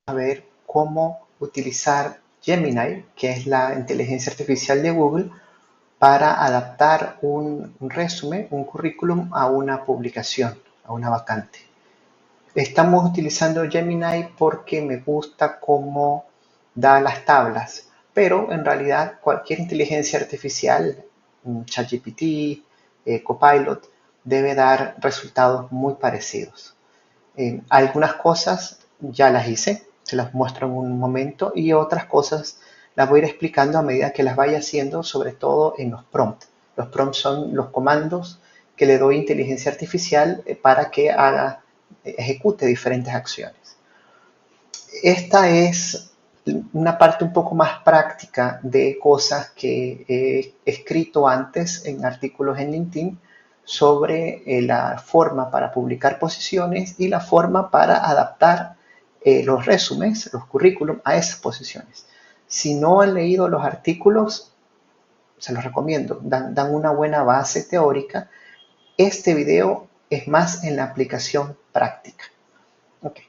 a ver cómo utilizar Gemini, que es la inteligencia artificial de Google, para adaptar un resumen, un currículum a una publicación, a una vacante. Estamos utilizando Gemini porque me gusta cómo da las tablas, pero en realidad cualquier inteligencia artificial, ChatGPT, Copilot, debe dar resultados muy parecidos. Algunas cosas ya las hice, se las muestro en un momento, y otras cosas las voy a ir explicando a medida que las vaya haciendo, sobre todo en los prompts. Los prompts son los comandos que le doy a inteligencia artificial para que ejecute diferentes acciones. Esta es una parte un poco más práctica de cosas que he escrito antes en artículos en LinkedIn sobre la forma para publicar posiciones y la forma para adaptar los resúmenes, los currículum a esas posiciones. Si no han leído los artículos, se los recomiendo, dan una buena base teórica. Este video es más en la aplicación práctica. Ok,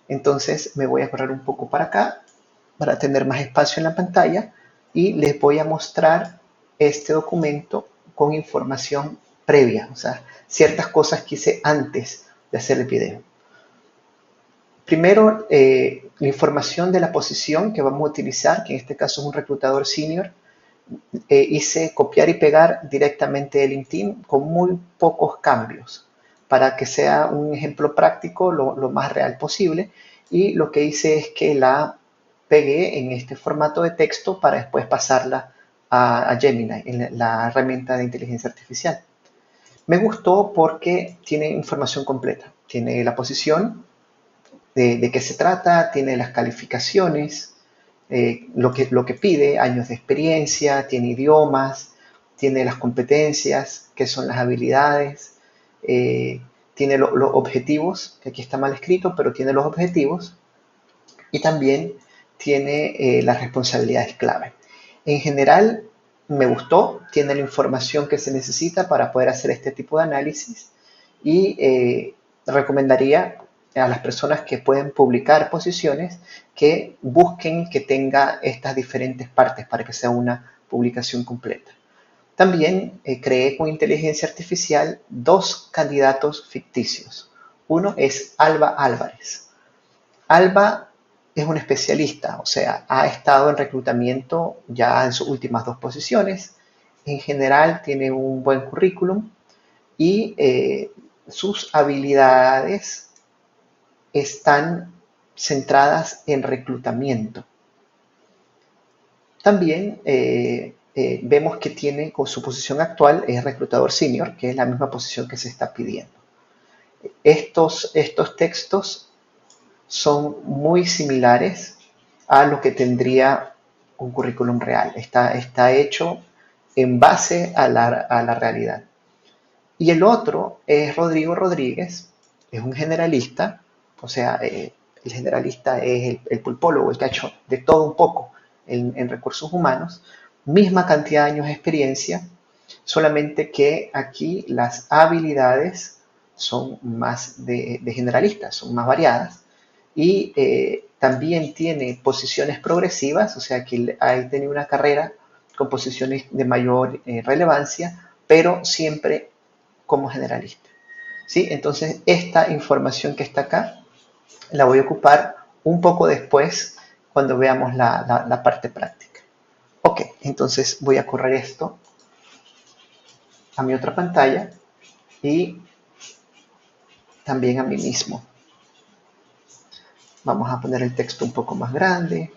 entonces me voy a correr un poco para acá para tener más espacio en la pantalla y les voy a mostrar este documento con información previa, o sea, ciertas cosas que hice antes de hacer el video. Primero, la información de la posición que vamos a utilizar, que en este caso es un reclutador senior. Hice copiar y pegar directamente de LinkedIn con muy pocos cambios para que sea un ejemplo práctico lo más real posible, y lo que hice es que la pegué en este formato de texto para después pasarla a Gemini, en la herramienta de inteligencia artificial. Me gustó porque tiene información completa, tiene la posición, de qué se trata, tiene las calificaciones, lo que pide, años de experiencia, tiene idiomas, tiene las competencias, que son las habilidades, tiene los objetivos, que aquí está mal escrito, pero tiene los objetivos, y también tiene las responsabilidades clave. En general, me gustó, tiene la información que se necesita para poder hacer este tipo de análisis, y recomendaría a las personas que pueden publicar posiciones que busquen que tenga estas diferentes partes para que sea una publicación completa. También creé con inteligencia artificial 2 candidatos ficticios. Uno es Alba Álvarez. Alba es un especialista, o sea, ha estado en reclutamiento ya en sus últimas 2 posiciones. En general tiene un buen currículum y sus habilidades están centradas en reclutamiento. También vemos que tiene, con su posición actual, es reclutador senior, que es la misma posición que se está pidiendo. Estos textos son muy similares a lo que tendría un currículum real. Está hecho en base a la realidad. Y el otro es Rodrigo Rodríguez, es un generalista, o sea, el generalista es el pulpólogo, el que ha hecho de todo un poco en recursos humanos, misma cantidad de años de experiencia, solamente que aquí las habilidades son más de generalistas, son más variadas, y también tiene posiciones progresivas, o sea que ha tenido una carrera con posiciones de mayor relevancia, pero siempre como generalista. ¿Sí? Entonces, esta información que está acá la voy a ocupar un poco después cuando veamos la parte práctica. Ok, entonces voy a correr esto a mi otra pantalla y también a mí mismo. Vamos a poner el texto un poco más grande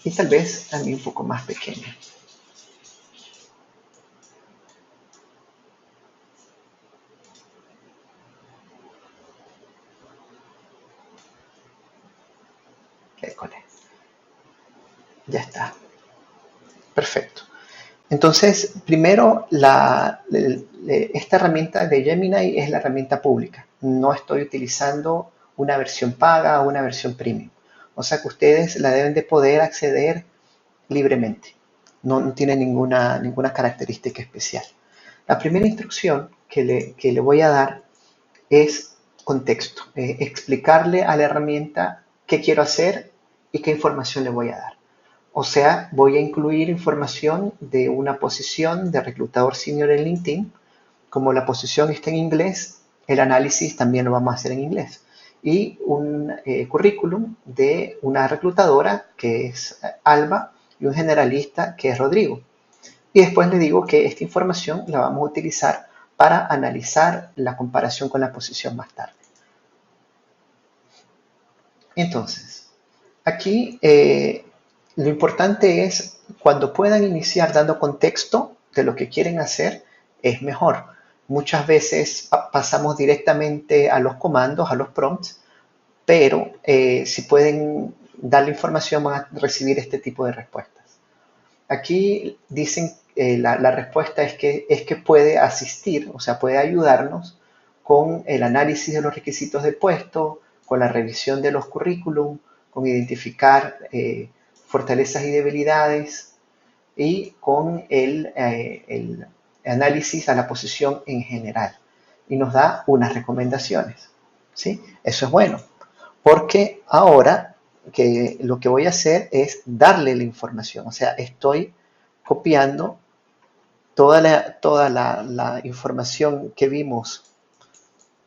y tal vez a mí un poco más pequeño. Ya está. Perfecto. Entonces, primero, esta herramienta de Gemini es la herramienta pública. No estoy utilizando una versión paga o una versión premium. O sea que ustedes la deben de poder acceder libremente. No tiene ninguna característica especial. La primera instrucción que le voy a dar es contexto, explicarle a la herramienta qué quiero hacer y qué información le voy a dar. O sea, voy a incluir información de una posición de reclutador senior en LinkedIn. Como la posición está en inglés, el análisis también lo vamos a hacer en inglés. Y un currículum de una reclutadora que es Alba y un generalista que es Rodrigo. Y después le digo que esta información la vamos a utilizar para analizar la comparación con la posición más tarde. Entonces, aquí lo importante es cuando puedan iniciar dando contexto de lo que quieren hacer, es mejor. Muchas veces pasamos directamente a los comandos, a los prompts, pero si pueden dar la información van a recibir este tipo de respuestas. Aquí dicen, la respuesta es que puede asistir, o sea, puede ayudarnos con el análisis de los requisitos del puesto, con la revisión de los currículum, con identificar fortalezas y debilidades y con el análisis a la posición en general. Y nos da unas recomendaciones, ¿sí? Eso es bueno, porque ahora que lo que voy a hacer es darle la información, o sea, estoy copiando toda la información que vimos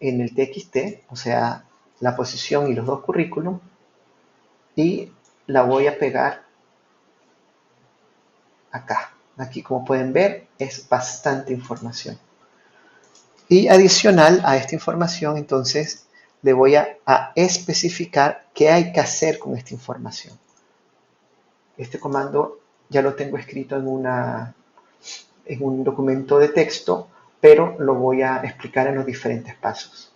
en el TXT, o sea, la posición y los dos currículum, y la voy a pegar acá. Aquí, como pueden ver, es bastante información. Y adicional a esta información, entonces, le voy a especificar qué hay que hacer con esta información. Este comando ya lo tengo escrito en un documento de texto, pero lo voy a explicar en los diferentes pasos.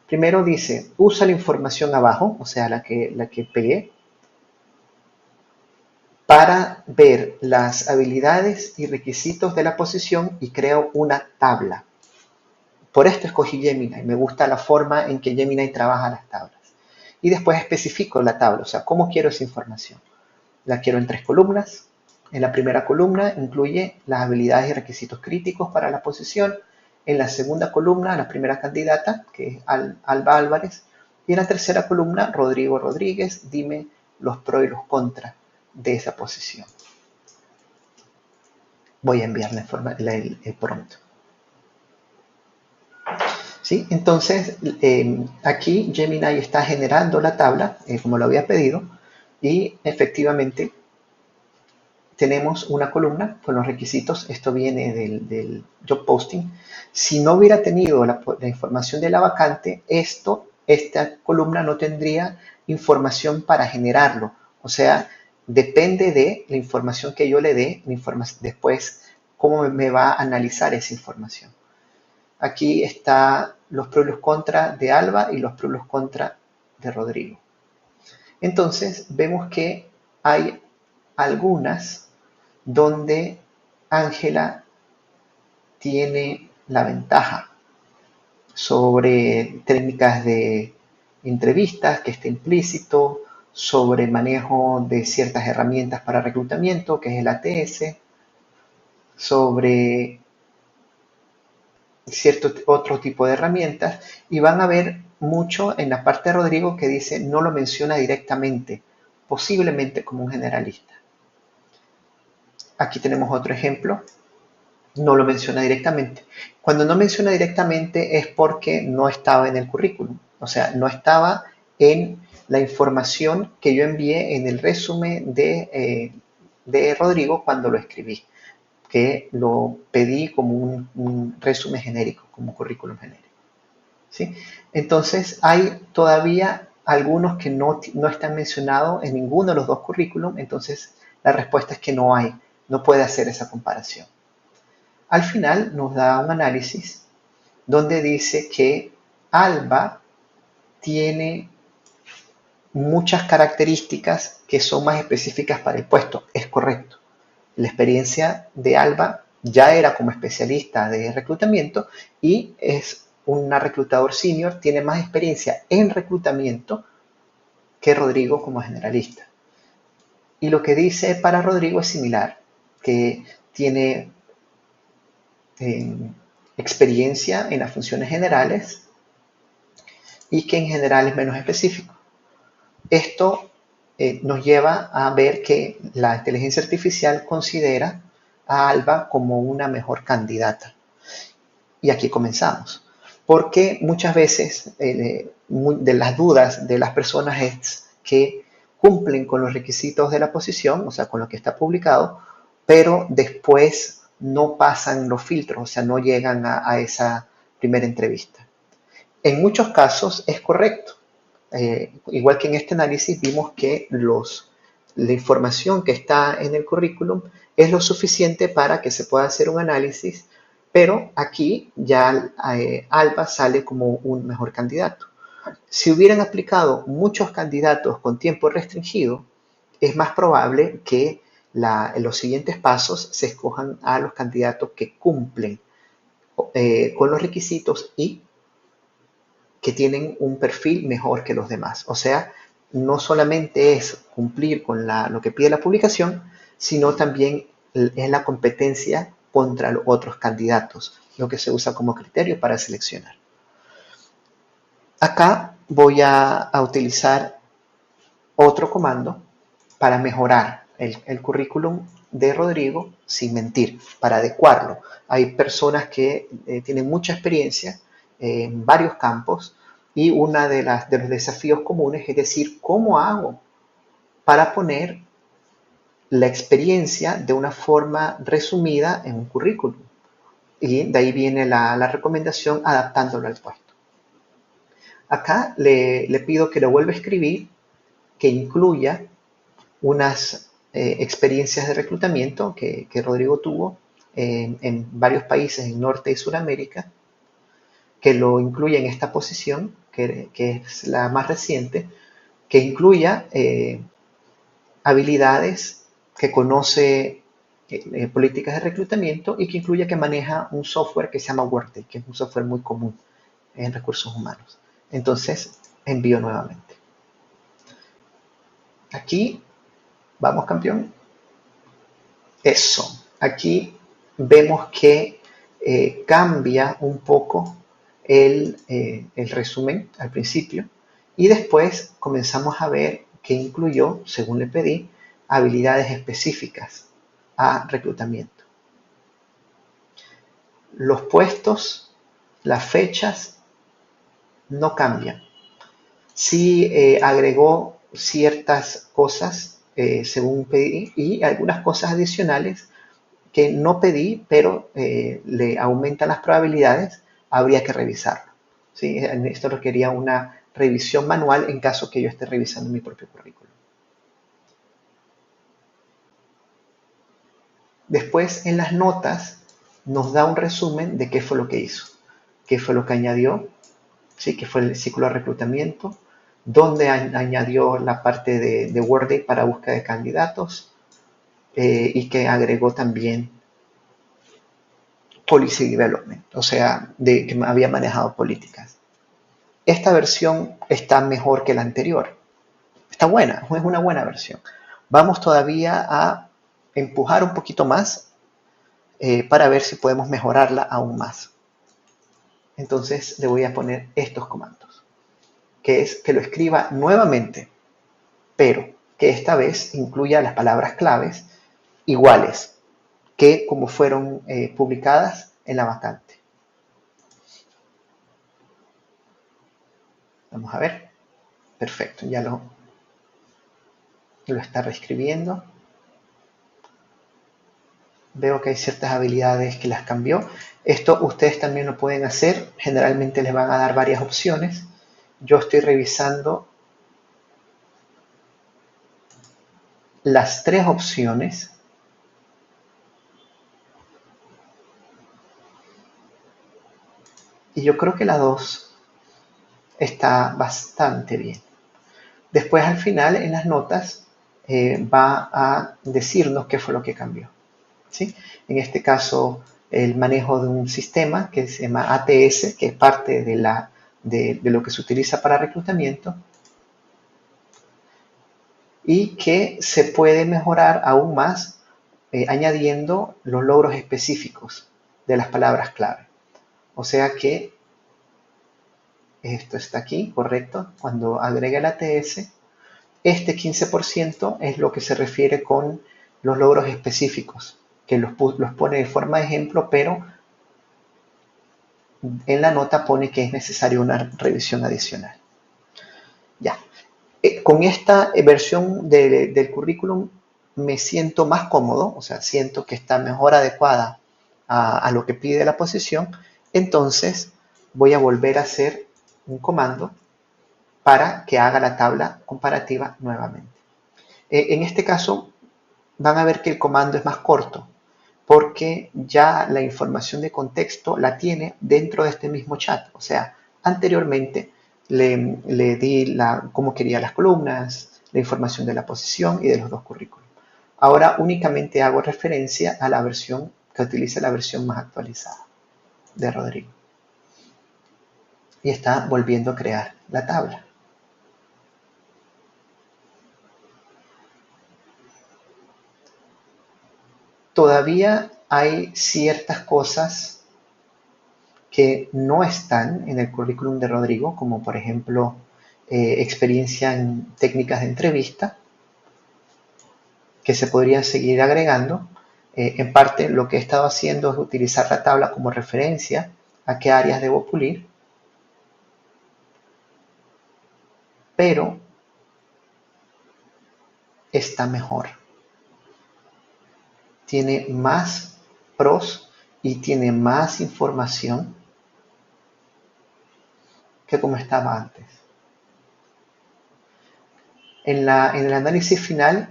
Primero dice, usa la información abajo, o sea, la que pegué, para ver las habilidades y requisitos de la posición y creo una tabla. Por esto escogí Gemini, me gusta la forma en que Gemini trabaja las tablas. Y después especifico la tabla, o sea, cómo quiero esa información. La quiero en 3 columnas. En la primera columna incluye las habilidades y requisitos críticos para la posición. En la segunda columna, la primera candidata, que es Alba Álvarez. Y en la tercera columna, Rodrigo Rodríguez, dime los pros y los contras de esa posición. Voy a enviar el prompt. ¿Sí? Entonces, aquí Gemini está generando la tabla, como lo había pedido, y efectivamente tenemos una columna con los requisitos. Esto viene del job posting. Si no hubiera tenido la información de la vacante, esta columna no tendría información para generarlo. O sea, depende de la información que yo le dé, después cómo me va a analizar esa información. Aquí está los pros y los contras de Alba y los pros y los contras de Rodrigo. Entonces, vemos que hay algunas donde Ángela tiene la ventaja sobre técnicas de entrevistas, que está implícito, sobre manejo de ciertas herramientas para reclutamiento, que es el ATS, sobre cierto otro tipo de herramientas, y van a ver mucho en la parte de Rodrigo que dice no lo menciona directamente, posiblemente como un generalista. Aquí tenemos otro ejemplo, no lo menciona directamente. Cuando no menciona directamente es porque no estaba en el currículum, o sea, no estaba en la información que yo envié en el resumen de Rodrigo cuando lo escribí, que lo pedí como un resumen genérico, como un currículum genérico. ¿Sí? Entonces, hay todavía algunos que no están mencionados en ninguno de los dos currículum, entonces la respuesta es que no puede hacer esa comparación. Al final nos da un análisis donde dice que Alba tiene muchas características que son más específicas para el puesto. Es correcto. La experiencia de Alba ya era como especialista de reclutamiento y es una reclutador senior, tiene más experiencia en reclutamiento que Rodrigo como generalista. Y lo que dice para Rodrigo es similar, que tiene experiencia en las funciones generales, y que en general es menos específico. Esto nos lleva a ver que la inteligencia artificial considera a Alba como una mejor candidata. Y aquí comenzamos. Porque muchas veces de las dudas de las personas es que cumplen con los requisitos de la posición, o sea, con lo que está publicado, pero después no pasan los filtros, o sea, no llegan a esa primera entrevista. En muchos casos es correcto. Igual que en este análisis vimos que la información que está en el currículum es lo suficiente para que se pueda hacer un análisis, pero aquí ya Alba sale como un mejor candidato. Si hubieran aplicado muchos candidatos con tiempo restringido, es más probable que en los siguientes pasos se escojan a los candidatos que cumplen con los requisitos y que tienen un perfil mejor que los demás. O sea, no solamente es cumplir con lo que pide la publicación, sino también es la competencia contra los otros candidatos, lo que se usa como criterio para seleccionar. Acá voy a utilizar otro comando para mejorar el currículum de Rodrigo sin mentir, para adecuarlo. Hay personas que tienen mucha experiencia en varios campos y uno de los desafíos comunes es decir, ¿cómo hago para poner la experiencia de una forma resumida en un currículum? Y de ahí viene la recomendación adaptándolo al puesto. Acá le pido que lo vuelva a escribir, que incluya unas experiencias de reclutamiento que Rodrigo tuvo en varios países en Norte y Suramérica, que lo incluya en esta posición, que es la más reciente, que incluya habilidades, que conoce políticas de reclutamiento y que incluya que maneja un software que se llama Workday, que es un software muy común en recursos humanos. Entonces, envío nuevamente. Aquí, vamos campeón. Eso. Aquí vemos que cambia un poco el resumen al principio y después comenzamos a ver que incluyó, según le pedí, habilidades específicas a reclutamiento. Los puestos, las fechas no cambian. Sí agregó ciertas cosas según pedí y algunas cosas adicionales que no pedí, pero le aumentan las probabilidades, habría que revisarlo. ¿Sí? Esto requería una revisión manual en caso que yo esté revisando mi propio currículum. Después, en las notas, nos da un resumen de qué fue lo que hizo, qué fue lo que añadió, ¿sí? Qué fue el ciclo de reclutamiento, dónde añadió la parte de Workday para búsqueda de candidatos y que agregó también Policy Development, o sea, que había manejado políticas. Esta versión está mejor que la anterior. Está buena, es una buena versión. Vamos todavía a empujar un poquito más para ver si podemos mejorarla aún más. Entonces le voy a poner estos comandos, que es que lo escriba nuevamente, pero que esta vez incluya las palabras claves iguales que como fueron publicadas en la vacante. Vamos a ver. Perfecto, ya lo está reescribiendo. Veo que hay ciertas habilidades que las cambió. Esto ustedes también lo pueden hacer. Generalmente les van a dar varias opciones. Yo estoy revisando las 3 opciones. Y yo creo que la 2 está bastante bien. Después al final en las notas va a decirnos qué fue lo que cambió. ¿Sí? En este caso el manejo de un sistema que se llama ATS, que es parte de lo que se utiliza para reclutamiento y que se puede mejorar aún más añadiendo los logros específicos de las palabras clave. O sea que Esto está aquí, correcto. Cuando agrega el ATS, este 15% es lo que se refiere con los logros específicos, que los pone de forma de ejemplo, pero en la nota pone que es necesaria una revisión adicional. Ya. Con esta versión del currículum me siento más cómodo, o sea, siento que está mejor adecuada a lo que pide la posición, entonces voy a volver a hacer un comando para que haga la tabla comparativa nuevamente. En este caso van a ver que el comando es más corto porque ya la información de contexto la tiene dentro de este mismo chat. O sea, anteriormente le di cómo quería las columnas, la información de la posición y de los dos currículos. Ahora únicamente hago referencia a la versión que utiliza la versión más actualizada de Rodrigo. Y está volviendo a crear la tabla. Todavía hay ciertas cosas que no están en el currículum de Rodrigo, como por ejemplo experiencia en técnicas de entrevista, que se podrían seguir agregando. En parte lo que he estado haciendo es utilizar la tabla como referencia a qué áreas debo pulir, pero está mejor. Tiene más pros y tiene más información que como estaba antes. En el análisis final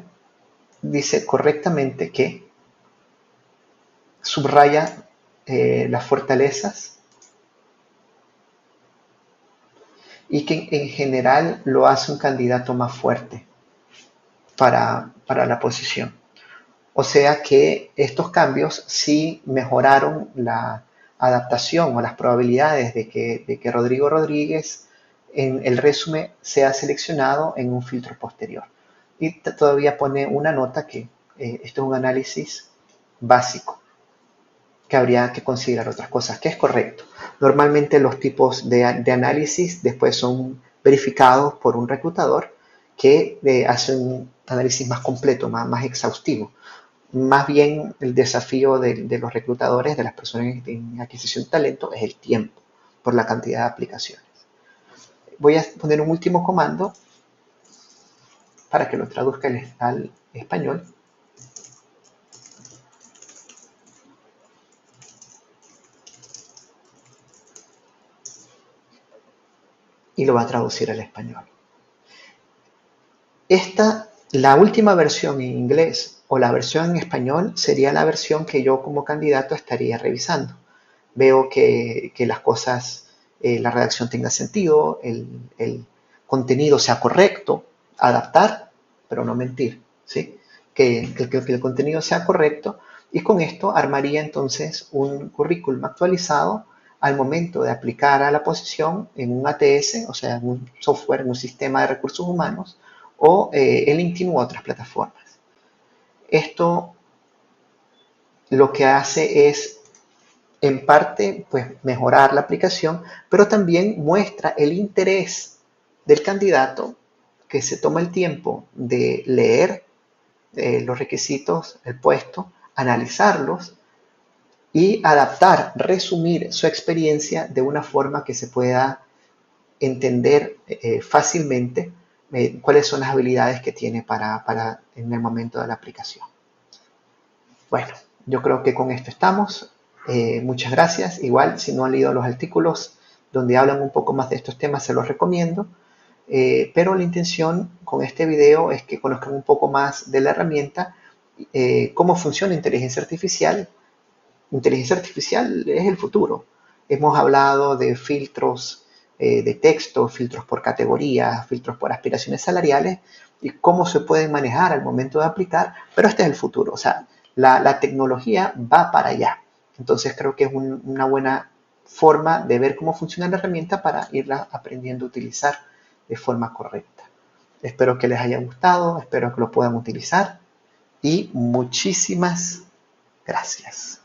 dice correctamente que subraya las fortalezas y que en general lo hace un candidato más fuerte para la posición. O sea que estos cambios sí mejoraron la adaptación o las probabilidades de que Rodrigo Rodríguez en el resumen sea seleccionado en un filtro posterior. Y todavía pone una nota que esto es un análisis básico, que habría que considerar otras cosas, que es correcto. Normalmente los tipos de análisis después son verificados por un reclutador que hace un análisis más completo, más exhaustivo. Más bien el desafío de los reclutadores, de las personas en adquisición de talento, es el tiempo por la cantidad de aplicaciones. Voy a poner un último comando para que lo traduzca al español. Y lo va a traducir al español. La última versión en inglés o la versión en español sería la versión que yo como candidato estaría revisando. Veo que las cosas, la redacción tenga sentido, el contenido sea correcto, adaptar, pero no mentir, ¿sí? Que el contenido sea correcto y con esto armaría entonces un currículum actualizado al momento de aplicar a la posición en un ATS, o sea, en un software, en un sistema de recursos humanos, o en LinkedIn u otras plataformas. Esto lo que hace es, en parte, pues, mejorar la aplicación, pero también muestra el interés del candidato que se toma el tiempo de leer los requisitos del puesto, analizarlos y adaptar, resumir su experiencia de una forma que se pueda entender fácilmente cuáles son las habilidades que tiene para en el momento de la aplicación. Bueno, yo creo que con esto estamos. Muchas gracias. Igual, si no han leído los artículos donde hablan un poco más de estos temas, se los recomiendo. Pero la intención con este video es que conozcan un poco más de la herramienta, cómo funciona inteligencia artificial. Inteligencia artificial es el futuro. Hemos hablado de filtros de texto, filtros por categorías, filtros por aspiraciones salariales y cómo se pueden manejar al momento de aplicar, pero este es el futuro. O sea, la tecnología va para allá. Entonces creo que es una buena forma de ver cómo funciona la herramienta para irla aprendiendo a utilizar de forma correcta. Espero que les haya gustado, espero que lo puedan utilizar y muchísimas gracias.